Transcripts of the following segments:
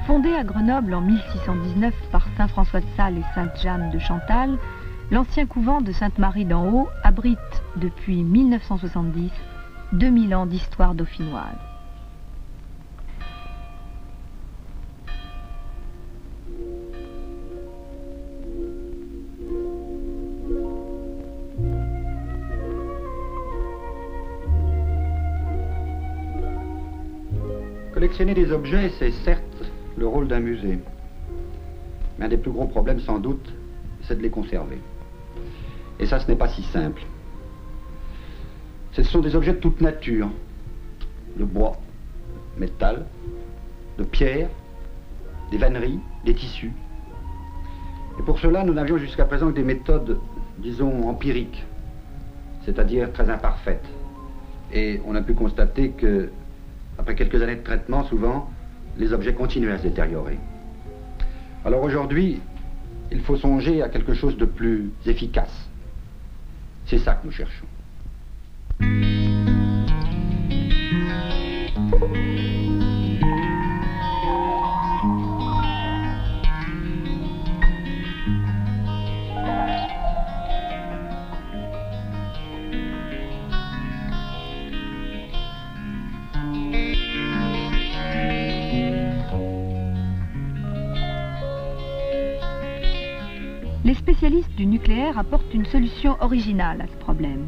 Fondé à Grenoble en 1619 par saint François de Sales et sainte Jeanne de Chantal, l'ancien couvent de Sainte-Marie d'en Haut abrite depuis 1970 2000 ans d'histoire dauphinoise. Collectionner des objets, c'est certes le rôle d'un musée. Mais un des plus gros problèmes, sans doute, c'est de les conserver. Et ça, ce n'est pas si simple. Ce sont des objets de toute nature. Le bois, le métal, de pierre, des vanneries, des tissus. Et pour cela, nous n'avions jusqu'à présent que des méthodes, disons, empiriques, c'est-à-dire très imparfaites. Et on a pu constater que, après quelques années de traitement, souvent, les objets continuent à se détériorer. Alors aujourd'hui, il faut songer à quelque chose de plus efficace. C'est ça que nous cherchons. Les spécialistes du nucléaire apportent une solution originale à ce problème.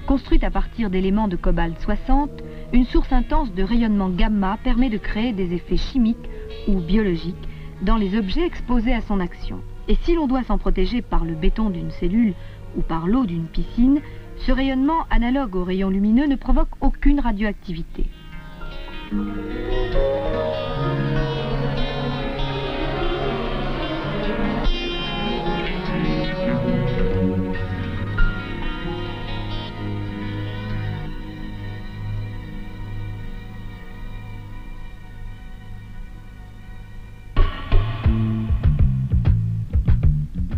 Construite à partir d'éléments de cobalt 60, une source intense de rayonnement gamma permet de créer des effets chimiques ou biologiques dans les objets exposés à son action. Et si l'on doit s'en protéger par le béton d'une cellule ou par l'eau d'une piscine, ce rayonnement analogue aux rayons lumineux ne provoque aucune radioactivité.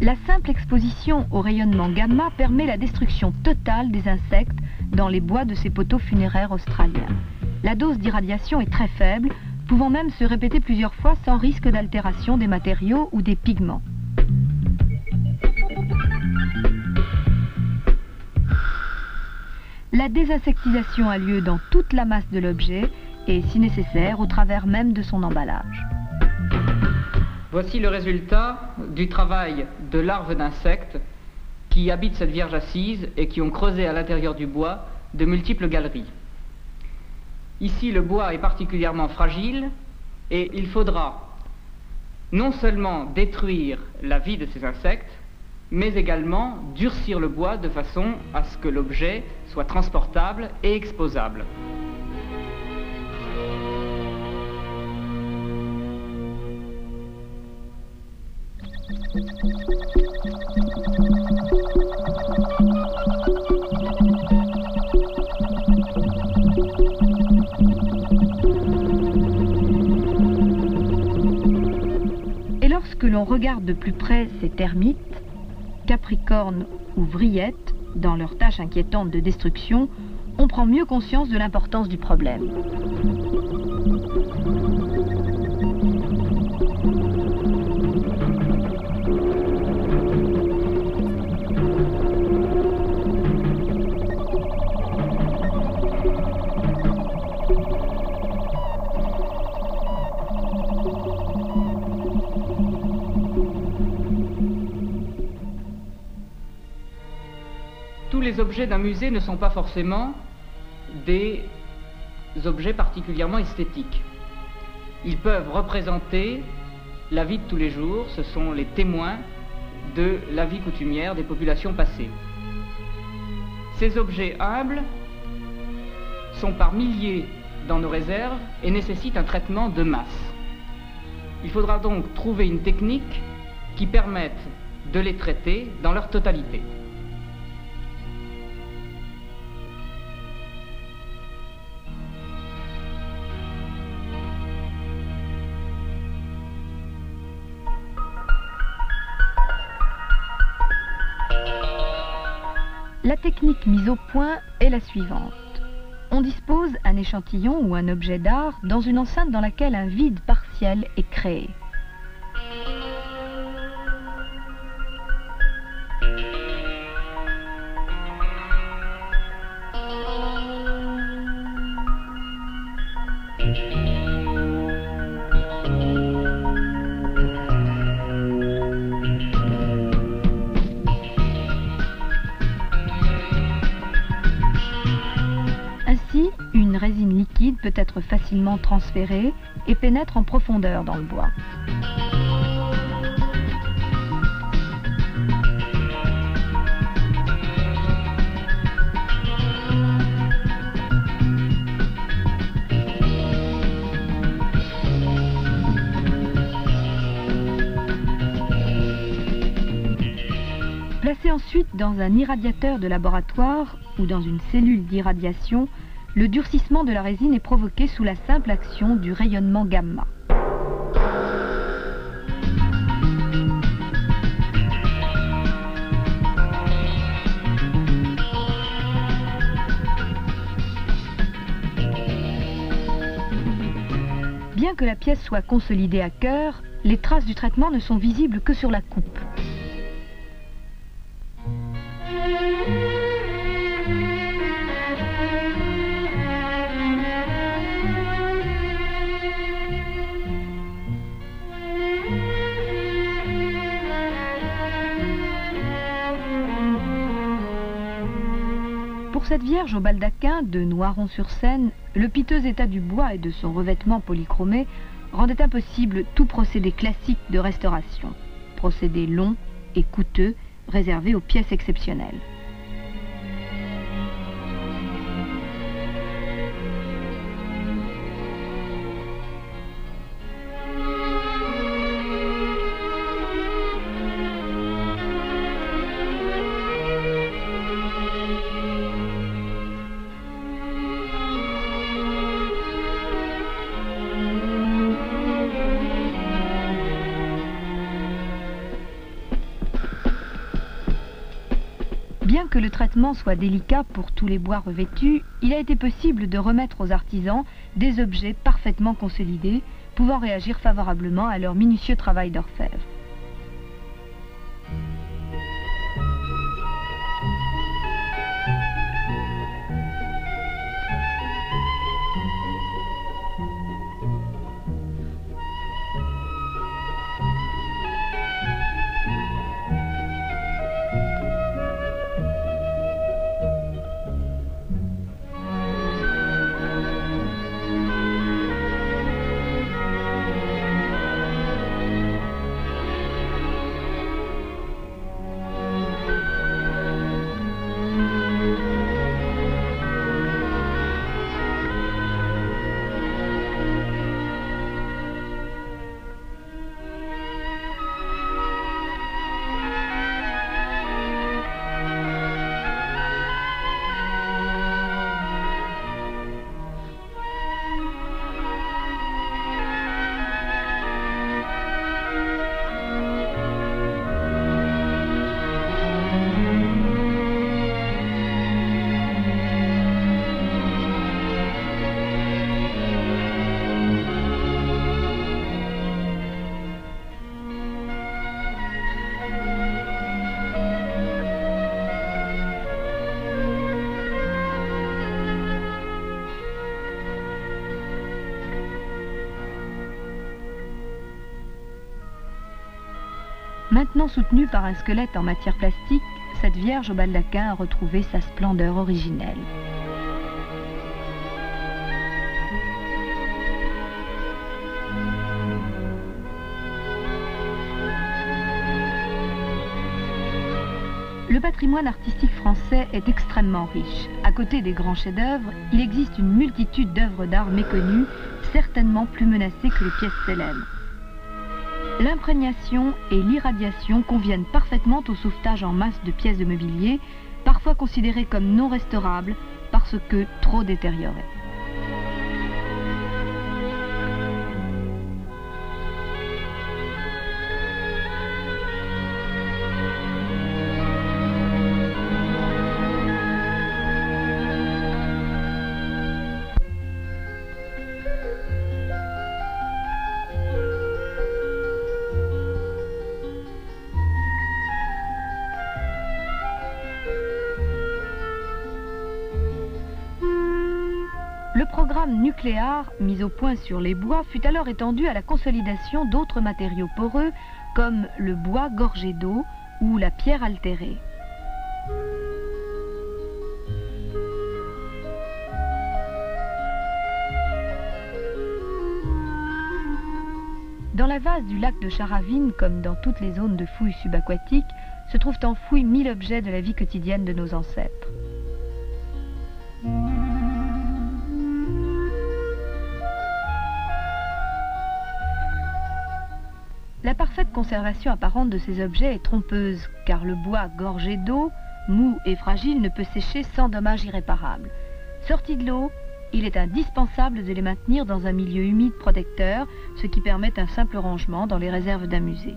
La simple exposition au rayonnement gamma permet la destruction totale des insectes dans les bois de ces poteaux funéraires australiens. La dose d'irradiation est très faible, pouvant même se répéter plusieurs fois sans risque d'altération des matériaux ou des pigments. La désinsectisation a lieu dans toute la masse de l'objet et, si nécessaire, au travers même de son emballage. Voici le résultat du travail de larves d'insectes qui habitent cette vierge assise et qui ont creusé à l'intérieur du bois de multiples galeries. Ici, le bois est particulièrement fragile et il faudra non seulement détruire la vie de ces insectes, mais également durcir le bois de façon à ce que l'objet soit transportable et exposable. Et lorsque l'on regarde de plus près ces termites, capricornes ou vrillettes, dans leur tâche inquiétante de destruction, on prend mieux conscience de l'importance du problème. Tous les objets d'un musée ne sont pas forcément des objets particulièrement esthétiques. Ils peuvent représenter la vie de tous les jours, ce sont les témoins de la vie coutumière des populations passées. Ces objets humbles sont par milliers dans nos réserves et nécessitent un traitement de masse. Il faudra donc trouver une technique qui permette de les traiter dans leur totalité. La technique mise au point est la suivante. On dispose un échantillon ou un objet d'art dans une enceinte dans laquelle un vide partiel est créé. Ainsi, une résine liquide peut être facilement transférée et pénètre en profondeur dans le bois. Placé ensuite dans un irradiateur de laboratoire ou dans une cellule d'irradiation, le durcissement de la résine est provoqué sous la simple action du rayonnement gamma. Bien que la pièce soit consolidée à cœur, les traces du traitement ne sont visibles que sur la coupe. Pour cette Vierge au baldaquin de Noiron-sur-Seine, le piteux état du bois et de son revêtement polychromé rendait impossible tout procédé classique de restauration, procédé long et coûteux réservé aux pièces exceptionnelles. Bien que le traitement soit délicat pour tous les bois revêtus, il a été possible de remettre aux artisans des objets parfaitement consolidés, pouvant réagir favorablement à leur minutieux travail d'orfèvre. Maintenant soutenue par un squelette en matière plastique, cette Vierge au baldaquin a retrouvé sa splendeur originelle. Le patrimoine artistique français est extrêmement riche. À côté des grands chefs-d'œuvre, il existe une multitude d'œuvres d'art méconnues, certainement plus menacées que les pièces célèbres. L'imprégnation et l'irradiation conviennent parfaitement au sauvetage en masse de pièces de mobilier, parfois considérées comme non restaurables parce que trop détériorées. programme nucléaire mis au point sur les bois fut alors étendu à la consolidation d'autres matériaux poreux comme le bois gorgé d'eau ou la pierre altérée. Dans la vase du lac de Charavine, comme dans toutes les zones de fouilles subaquatiques, se trouvent enfouis 1000 objets de la vie quotidienne de nos ancêtres. La parfaite conservation apparente de ces objets est trompeuse, car le bois gorgé d'eau, mou et fragile, ne peut sécher sans dommages irréparables. Sortis de l'eau, il est indispensable de les maintenir dans un milieu humide protecteur, ce qui permet un simple rangement dans les réserves d'un musée.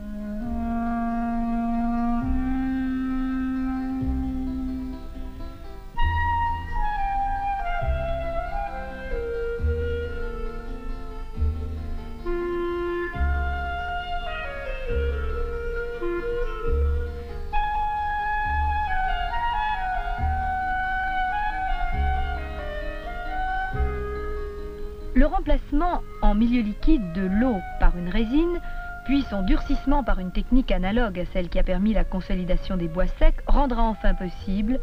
Le remplacement en milieu liquide de l'eau par une résine, puis son durcissement par une technique analogue à celle qui a permis la consolidation des bois secs, rendra enfin possible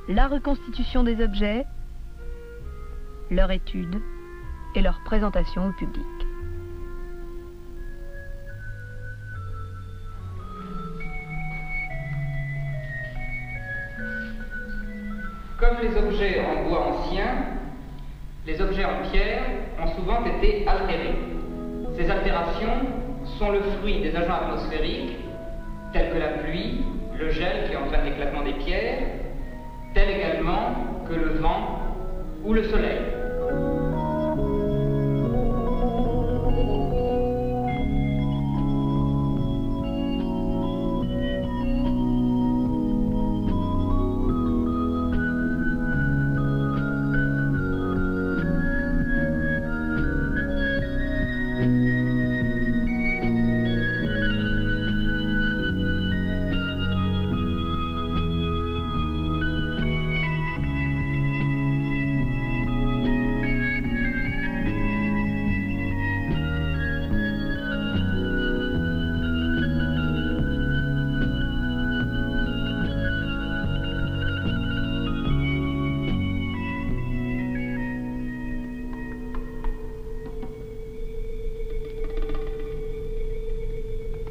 la reconstitution des objets, leur étude et leur présentation au public. Comme les objets en bois anciens, les objets en pierre ont souvent été altérés. Ces altérations sont le fruit des agents atmosphériques, tels que la pluie, le gel qui entraîne l'éclatement des pierres, tels également que le vent ou le soleil.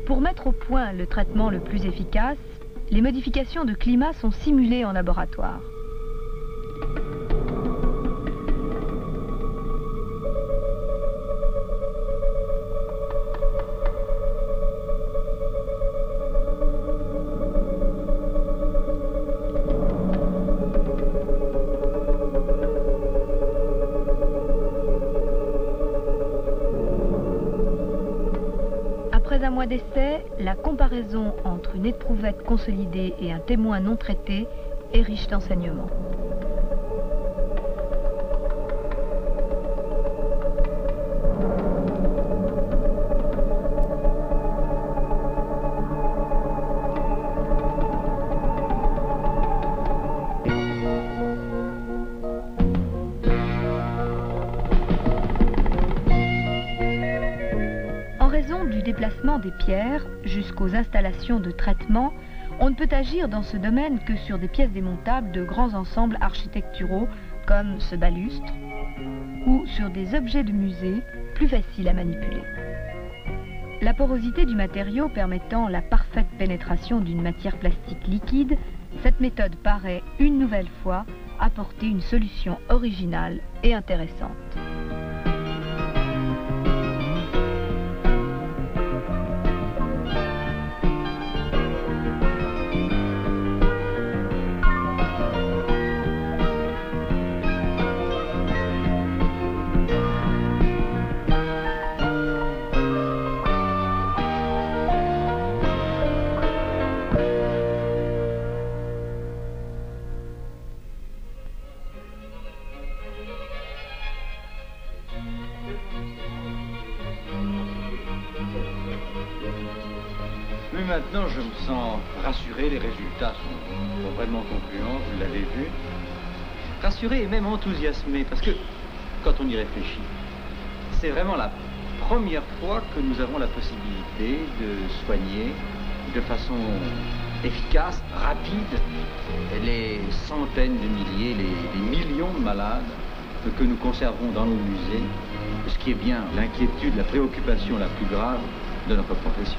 Pour mettre au point le traitement le plus efficace, les modifications de climat sont simulées en laboratoire. Après un mois d'essai, la comparaison entre une éprouvette consolidée et un témoin non traité est riche d'enseignements. Déplacement des pierres jusqu'aux installations de traitement, on ne peut agir dans ce domaine que sur des pièces démontables de grands ensembles architecturaux comme ce balustre ou sur des objets de musée plus faciles à manipuler. La porosité du matériau permettant la parfaite pénétration d'une matière plastique liquide, cette méthode paraît une nouvelle fois apporter une solution originale et intéressante. Mais maintenant, je me sens rassuré, les résultats sont vraiment concluants, vous l'avez vu. Rassuré et même enthousiasmé, parce que quand on y réfléchit. C'est vraiment la première fois que nous avons la possibilité de soigner de façon efficace, rapide, les centaines de milliers, les millions de malades que nous conservons dans nos musées, ce qui est bien l'inquiétude, la préoccupation la plus grave de notre profession.